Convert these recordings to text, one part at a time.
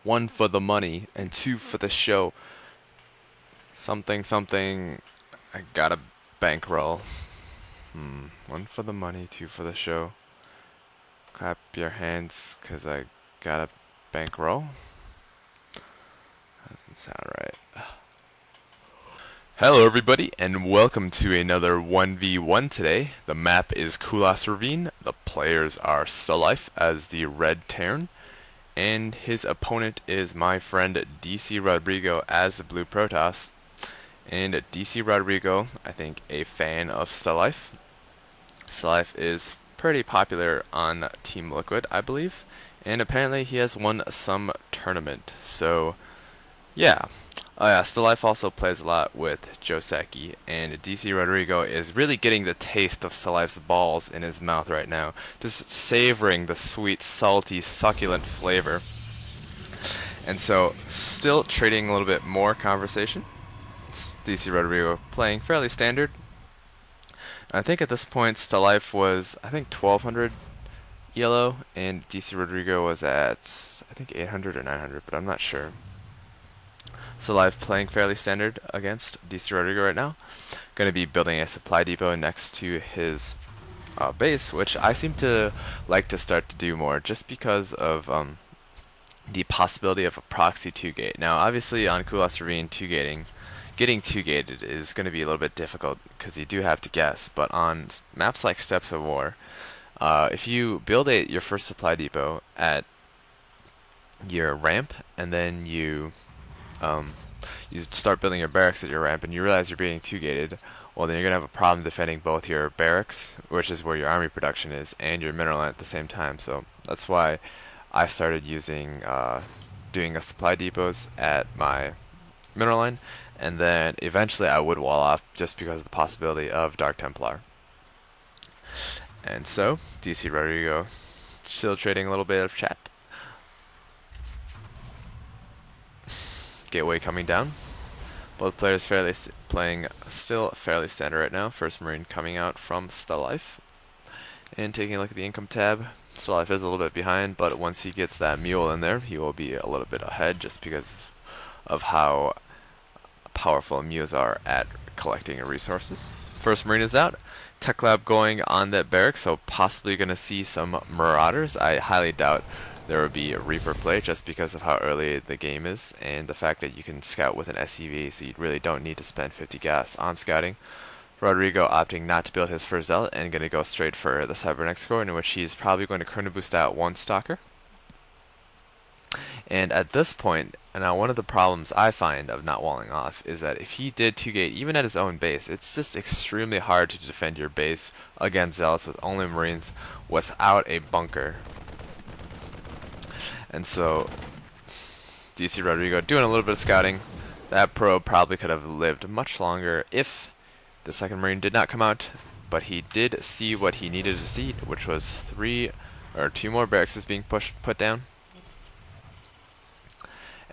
1 for the money and 2 for the show. Something, something. I got a bankroll. 1 for the money, 2 for the show. Clap your hands, cause I got a bankroll. Doesn't sound right. Hello everybody, and welcome to another 1v1 today. The map is Kulas Ravine. The players are Stalife as the Red Terran, and his opponent is my friend DCRodrigo as the Blue Protoss. And DCRodrigo, I think, a fan of Stalife. Stalife is pretty popular on Team Liquid, I believe, and apparently he has won some tournament. So, yeah. Stalife also plays a lot with Joseki, and DCRodrigo is really getting the taste of Stalife's balls in his mouth right now, just savoring the sweet, salty, succulent flavor. And so, still trading a little bit more conversation. It's DCRodrigo playing fairly standard. I think at this point Stalife was, 1200 yellow, and DCRodrigo was at, 800 or 900, but I'm not sure. Stalife playing fairly standard against DCRodrigo right now. Going to be building a supply depot next to his base, which I seem to like to start to do more, just because of the possibility of a proxy 2-gate. Now, obviously on Kulas Ravine, getting 2-gated is going to be a little bit difficult because you do have to guess, but on maps like Steps of War, if you build your first supply depot at your ramp, and then you start building your barracks at your ramp, and you realize you're being 2-gated, well, then you're going to have a problem defending both your barracks, which is where your army production is, and your mineral line at the same time. So that's why I started using doing a supply depots at my mineral line, and then eventually I would wall off just because of the possibility of Dark Templar. And so, DCRodrigo still trading a little bit of chat. Gateway coming down. Both players playing still fairly standard right now. First Marine coming out from Stalife. And taking a look at the income tab. Stalife is a little bit behind, but once he gets that mule in there, he will be a little bit ahead just because of how powerful mules are at collecting resources. First Marine is out. Tech Lab going on that barrack, so possibly going to see some Marauders. I highly doubt there will be a Reaper play just because of how early the game is and the fact that you can scout with an SCV, so you really don't need to spend 50 gas on scouting. Rodrigo opting not to build his first Zealot and going to go straight for the Cybernetic score, in which he's probably going to chrono boost out one Stalker. And at this point, now one of the problems I find of not walling off is that if he did 2-gate even at his own base, it's just extremely hard to defend your base against Zealots with only Marines without a bunker. And so, DCRodrigo doing a little bit of scouting. That probe probably could have lived much longer if the second Marine did not come out, but he did see what he needed to see, which was 2 more barracks being put down.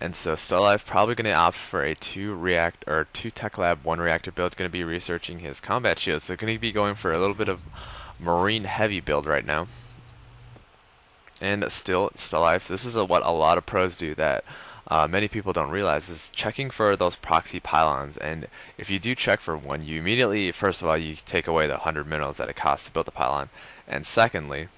And so Stalife probably going to opt for a 2 Tech Lab 1 reactor build. Going to be researching his combat shields. So going to be going for a little bit of Marine heavy build right now. And still Stalife, this is what a lot of pros do that many people don't realize, is checking for those proxy pylons. And if you do check for one, you immediately, first of all, you take away the 100 minerals that it costs to build the pylon. And secondly,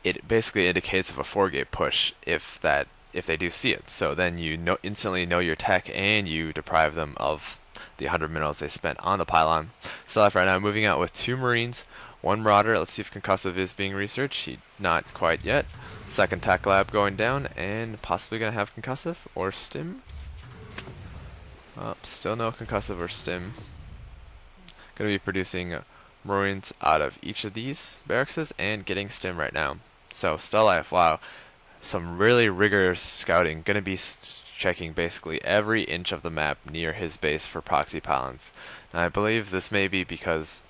it basically indicates of a 4-gate push if they do see it. So then you instantly know your tech, and you deprive them of the 100 minerals they spent on the pylon. Stalife right now moving out with 2 Marines, 1 Marauder. Let's see if Concussive is being researched. Not quite yet. Second Tech Lab going down, and possibly going to have Concussive or Stim. Still no Concussive or Stim. Going to be producing Marines out of each of these barracks and getting Stim right now. So Stalife, wow. Some really rigorous scouting. Going to be checking basically every inch of the map near his base for proxy pylons. And I believe this may be because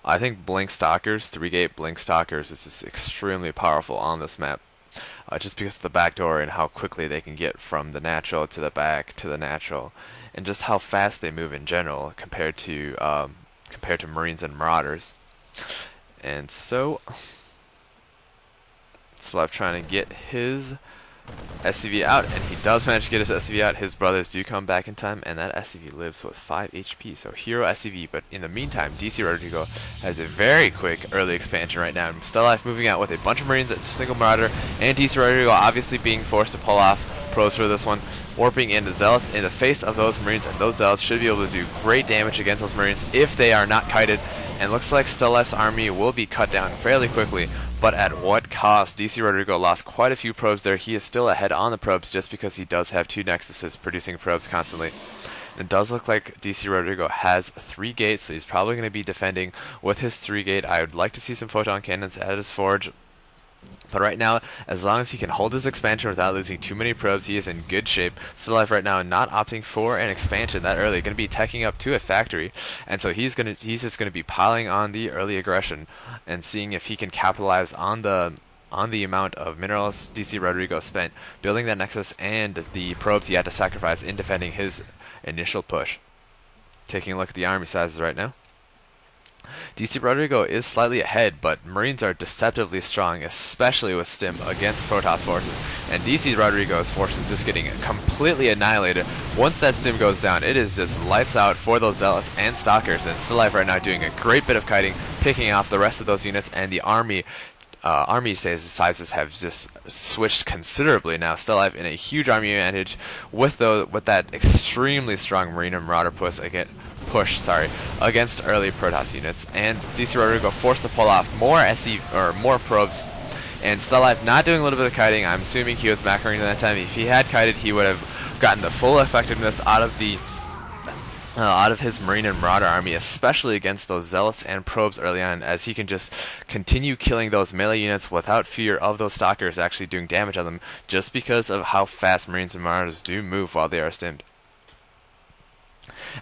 I think Blink Stalkers, 3-gate Blink Stalkers, is just extremely powerful on this map. Just because of the backdoor and how quickly they can get from the natural to the back to the natural, and just how fast they move in general compared to Marines and Marauders. And so Stalife trying to get his SCV out, and he does manage to get his SCV out. His brothers do come back in time, and that SCV lives with 5 HP. So hero SCV, but in the meantime, DCRodrigo has a very quick early expansion right now. Stalife moving out with a bunch of Marines, a single Marauder, and DCRodrigo obviously being forced to pull off probes for this one, warping into Zealots in the face of those Marines, and those Zealots should be able to do great damage against those Marines if they are not kited. And looks like Stalife's army will be cut down fairly quickly, but at what cost? DCRodrigo lost quite a few probes there. He is still ahead on the probes just because he does have 2 Nexuses producing probes constantly. It does look like DCRodrigo has 3 gates, so he's probably going to be defending with his 3 gate. I would like to see some photon cannons at his forge. But right now, as long as he can hold his expansion without losing too many probes, he is in good shape. Stalife right now not opting for an expansion that early, going to be teching up to a factory, and so he's just gonna be piling on the early aggression and seeing if he can capitalize on the amount of minerals DCRodrigo spent building that Nexus and the probes he had to sacrifice in defending his initial push. Taking a look at the army sizes right now. DCRodrigo is slightly ahead, but Marines are deceptively strong, especially with Stim against Protoss forces. And DCRodrigo's forces just getting completely annihilated. Once that Stim goes down, it is just lights out for those Zealots and Stalkers. And Stalife right now doing a great bit of kiting, picking off the rest of those units, and the army sizes have just switched considerably now. Stalife in a huge army advantage with that extremely strong Marine and Marauder push against early Protoss units, and DCRodrigo forced to pull off more more probes, and Stalife not doing a little bit of kiting. I'm assuming he was macroing at that time. If he had kited, he would have gotten the full effectiveness out of his Marine and Marauder army, especially against those Zealots and probes early on, as he can just continue killing those melee units without fear of those Stalkers actually doing damage on them, just because of how fast Marines and Marauders do move while they are stimmed.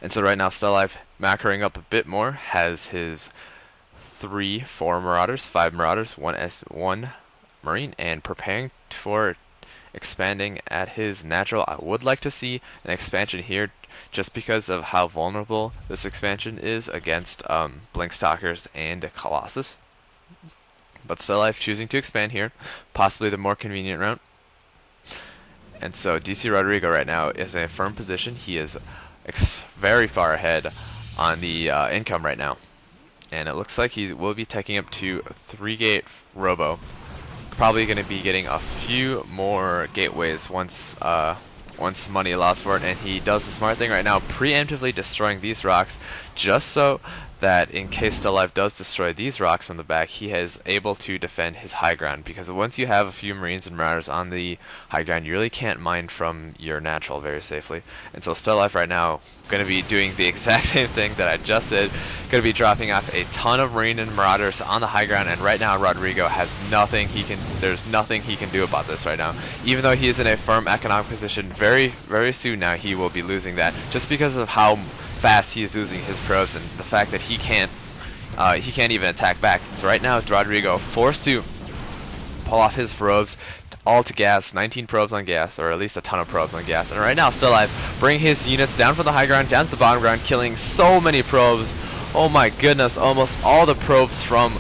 And so right now Stalife macroing up a bit more, has his 4 Marauders, 5 Marauders, 1 Marine, and preparing for expanding at his natural. I would like to see an expansion here just because of how vulnerable this expansion is against Blink Stalkers and Colossus. But Stalife choosing to expand here, possibly the more convenient route. And so DCRodrigo right now is in a firm position. He is very far ahead on the income right now, and it looks like he will be taking up to 3-gate Robo. Probably going to be getting a few more gateways once money allows for it, and he does the smart thing right now, preemptively destroying these rocks, just so that in case Stalife does destroy these rocks from the back, he is able to defend his high ground, because once you have a few Marines and Marauders on the high ground, you really can't mine from your natural very safely. And so Stalife right now going to be doing the exact same thing that I just did, going to be dropping off a ton of Marine and Marauders on the high ground, and right now Rodrigo has nothing there's nothing he can do about this right now. Even though he is in a firm economic position, very, very soon now he will be losing that, just because of how fast he is losing his probes and the fact that he can't even attack back. So right now Rodrigo forced to pull off his probes all to gas, 19 probes on gas, or at least a ton of probes on gas. And right now Stalife bring his units down from the high ground down to the bottom ground, killing so many probes. Oh my goodness, almost all the probes from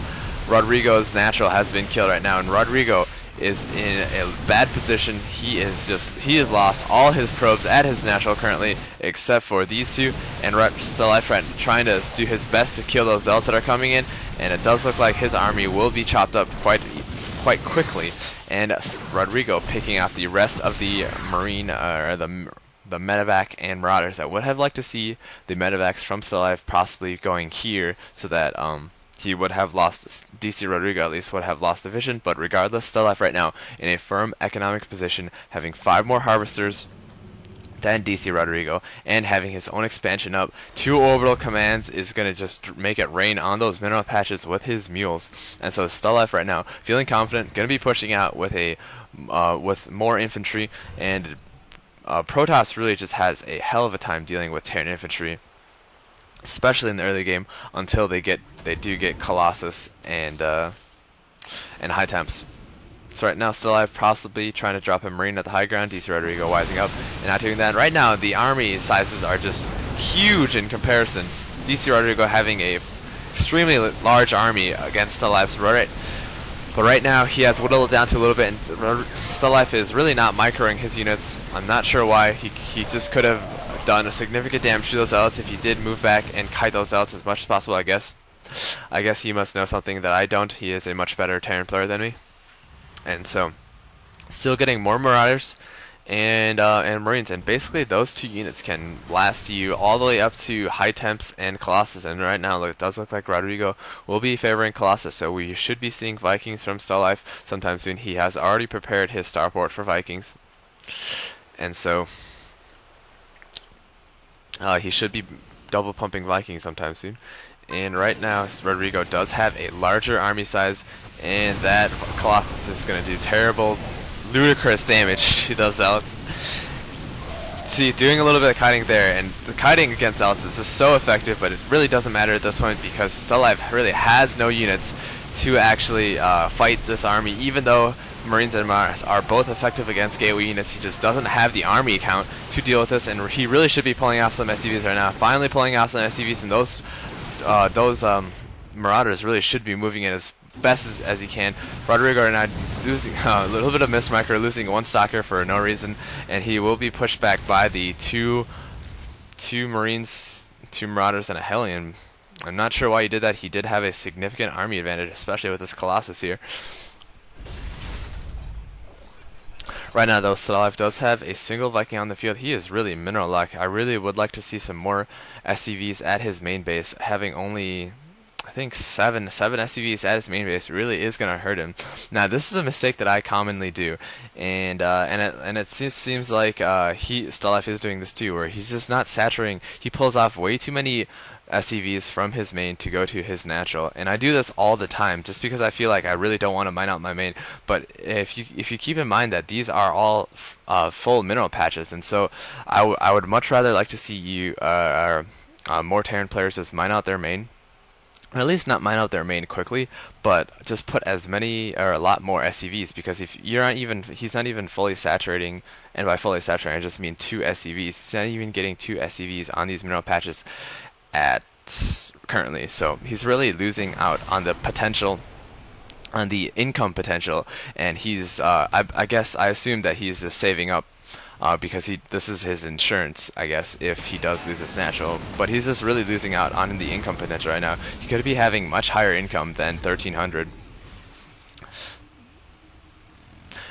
Rodrigo's natural has been killed right now, and Rodrigo is in a bad position. He has lost all his probes at his natural currently, except for these 2, and Stalife trying to do his best to kill those Zealots that are coming in, and it does look like his army will be chopped up quite quickly, and Rodrigo picking off the rest of the Marine the medevac and Marauders. I would have liked to see the medevacs from Stalife possibly going here, so that he would have lost, DCRodrigo at least would have lost the vision, but regardless, Stalife right now in a firm economic position, having 5 more Harvesters than DCRodrigo, and having his own expansion up. 2 orbital commands is going to just make it rain on those mineral patches with his mules. And so Stalife right now, feeling confident, going to be pushing out with with more infantry, and Protoss really just has a hell of a time dealing with Terran infantry, especially in the early game, until they do get Colossus and high temps. So right now Stalife possibly trying to drop a Marine at the high ground, DCRodrigo wising up and not doing that. Right now the army sizes are just huge in comparison. DCRodrigo having a extremely large army against Stalife's But right now he has whittled it down to a little bit, and Stalife is really not microing his units. I'm not sure why. He just could have done a significant damage to those zealots if he did move back and kite those zealots as much as possible, I guess. I guess he must know something that I don't. He is a much better Terran player than me. And so, still getting more Marauders and Marines, and basically those two units can last you all the way up to High Temps and Colossus. And right now it does look like Rodrigo will be favoring Colossus, so we should be seeing Vikings from Stalife sometime soon. He has already prepared his starport for Vikings, and so he should be double pumping Vikings sometime soon. And right now Rodrigo does have a larger army size, and that Colossus is going to do terrible, ludicrous damage to those zealots. See, doing a little bit of kiting there, and the kiting against zealots is just so effective, but it really doesn't matter at this point because Stalife really has no units to actually fight this army. Even though Marines and Mars are both effective against gateway units, he just doesn't have the army count to deal with this, and he really should be pulling off some SCVs right now. Finally pulling off some SCVs, and those Marauders really should be moving in as best as he can. Rodrigo right now losing a little bit of mismicro, losing one stalker for no reason, and he will be pushed back by the two Marines, 2 Marauders, and a Hellion. I'm not sure why he did that. He did have a significant army advantage, especially with this Colossus here. Right now, though, Stalife does have a single Viking on the field. He is really mineral luck. I really would like to see some more SCVs at his main base. Having only, I think, seven SCVs at his main base really is going to hurt him. Now, this is a mistake that I commonly do, and it seems like Stalife is doing this too, where he's just not saturating. He pulls off way too many SCVs from his main to go to his natural, and I do this all the time just because I feel like I really don't want to mine out my main. But if you keep in mind that these are all full mineral patches, and so I would much rather like to see you more Terran players just mine out their main, or at least not mine out their main quickly, but just put as many or a lot more SCVs, because if you're not even, he's not even fully saturating, and by fully saturating I just mean 2 SCVs. He's not even getting 2 SCVs on these mineral patches at currently, so he's really losing out on the potential, on the income potential, and he's I guess I assume that he's just saving up because this is his insurance, I guess, if he does lose his natural. But he's just really losing out on the income potential right now. He could be having much higher income than 1,300.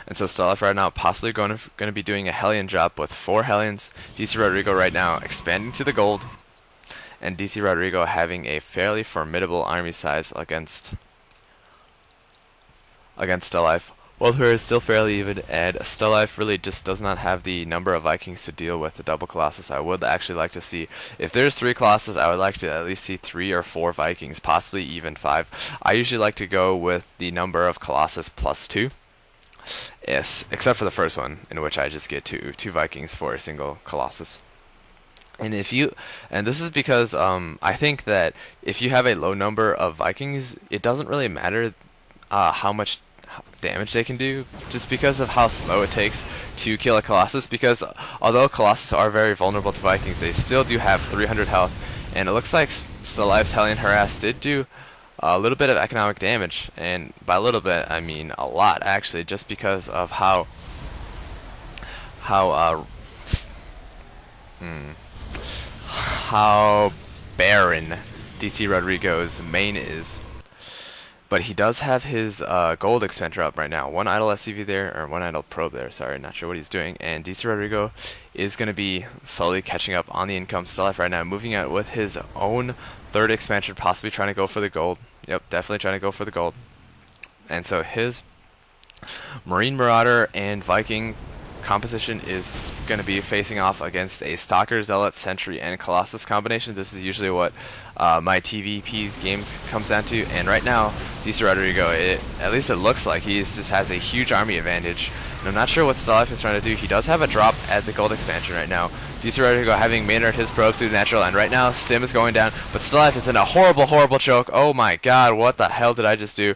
And so Stalife right now possibly going to be doing a Hellion drop with 4 Hellions. DCRodrigo right now expanding to the gold, and DCRodrigo having a fairly formidable army size against Stalife. Both are still fairly even, and Stalife really just does not have the number of Vikings to deal with the double Colossus. I would actually like to see, if there's 3 Colossus, I would like to at least see 3 or 4 Vikings, possibly even 5. I usually like to go with the number of Colossus plus 2. Yes, except for the first one, in which I just get two Vikings for a single Colossus. And this is because I think that if you have a low number of Vikings, it doesn't really matter how much damage they can do, just because of how slow it takes to kill a Colossus. Because although Colossus are very vulnerable to Vikings, they still do have 300 health, and it looks like Stalife's Hellion Harass did do a little bit of economic damage, and by a little bit I mean a lot actually, just because of how barren DCRodrigo's main is. But he does have his gold expander up right now. 1 idle SCV there, or 1 idle probe there, sorry, not sure what he's doing. And DCRodrigo is going to be slowly catching up on the income. Stalife right now moving out with his own 3rd expansion, possibly trying to go for the gold. Yep, definitely trying to go for the gold. And so his Marine Marauder and Viking composition is going to be facing off against a Stalker, Zealot, Sentry, and Colossus combination. This is usually what my TVP's games comes down to, and right now DCRodrigo, at least it looks like he just has a huge army advantage. And I'm not sure what Stalife is trying to do. He does have a drop at the gold expansion right now. DCRodrigo having maynard his probes to the natural, and right now Stim is going down, but Stalife is in a horrible choke. Oh my god, what the hell did I just do?